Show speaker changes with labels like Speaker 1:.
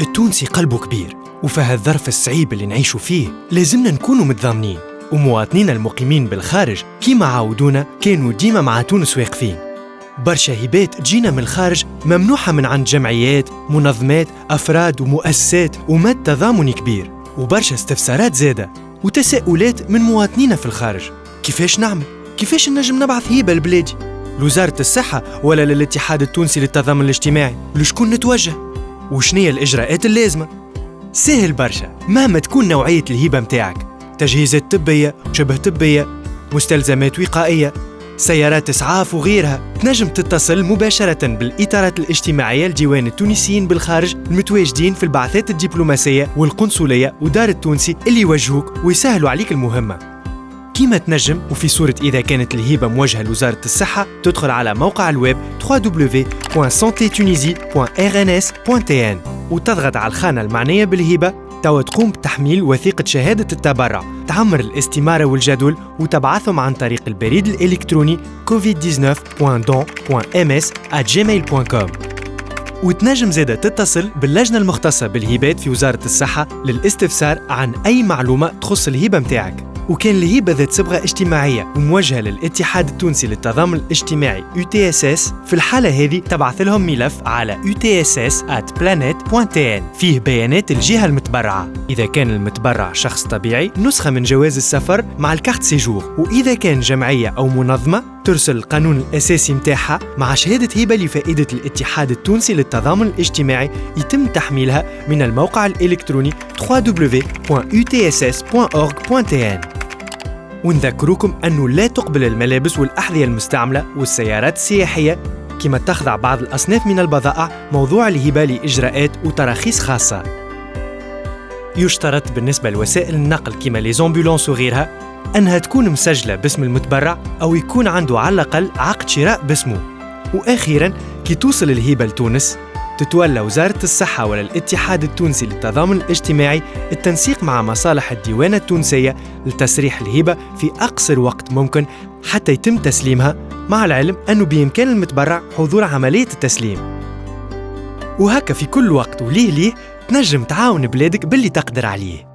Speaker 1: التونسي قلبه كبير، وفي هالظرف الصعيب اللي نعيشوا فيه لازمنا نكونوا متضامنين، ومواطنين المقيمين بالخارج كيما عودونا كانوا ديما مع تونس واقفين. برشا هبات تجينا من الخارج ممنوحة من عند جمعيات، منظمات، أفراد ومؤسسات ومد تضامن كبير، وبرشا استفسارات زادة وتساؤلات من مواطنين في الخارج. كيفاش نعمل؟ كيفاش نجم نبعث هبة لبلادي؟ لوزارة الصحة ولا للاتحاد التونسي للتضامن الاجتماعي؟ لشكون نتوجه؟ وشنية الإجراءات اللازمة؟ سهل برشا مهما تكون نوعية الهبة متاعك: تجهيزات طبية، شبه طبية، مستلزمات وقائية، سيارات إسعاف وغيرها. تنجم تتصل مباشرة بالإطارات الاجتماعية لديوان التونسيين بالخارج المتواجدين في البعثات الدبلوماسية والقنصلية ودار التونسي اللي يوجهوك ويسهلوا عليك المهمة. كيما تنجم وفي صورة إذا كانت الهبة موجهة لوزارة الصحة تدخل على موقع الويب www.santetunisie.rns.tn وتضغط على الخانة المعنية بالهبة. توا تقوم بتحميل وثيقة شهادة التبرع، تعمر الاستمارة والجدول وتبعثهم عن طريق البريد الإلكتروني covid19.don.ms@gmail.com. وتنجم زادة تتصل باللجنة المختصة بالهبات في وزارة الصحة للاستفسار عن أي معلومة تخص الهبة متاعك. وكان الهبة ذات صبغة اجتماعية وموجهة للاتحاد التونسي للتضامن الاجتماعي UTSS، في الحالة هذه تبعث لهم ملف على utss@planet.tn فيه بيانات الجهة المتبرعة. إذا كان المتبرع شخص طبيعي نسخة من جواز السفر مع الكارت سيجور، وإذا كان جمعية أو منظمة ترسل القانون الأساسي متاعها مع شهادة هبة لفائدة الاتحاد التونسي للتضامن الاجتماعي. يتم تحميلها من الموقع الإلكتروني www.utss.org.tn. ونذكركم أنه لا تقبل الملابس والأحذية المستعملة والسيارات السياحية، كما تخضع بعض الأصناف من البضائع موضوع الهبة لإجراءات وتراخيص خاصة. يشترط بالنسبة لوسائل النقل كما ليزامبولانس وغيرها أنها تكون مسجلة باسم المتبرع أو يكون عنده على الأقل عقد شراء باسمه. وأخيراً كي توصل الهبة لتونس تتولى وزارة الصحة ولا الاتحاد التونسي للتضامن الاجتماعي التنسيق مع مصالح الديوانة التونسية لتسريح الهبة في أقصر وقت ممكن حتى يتم تسليمها، مع العلم أنه بإمكان المتبرع حضور عملية التسليم. وهكا في كل وقت وليه تنجم تعاون بلادك باللي تقدر عليه.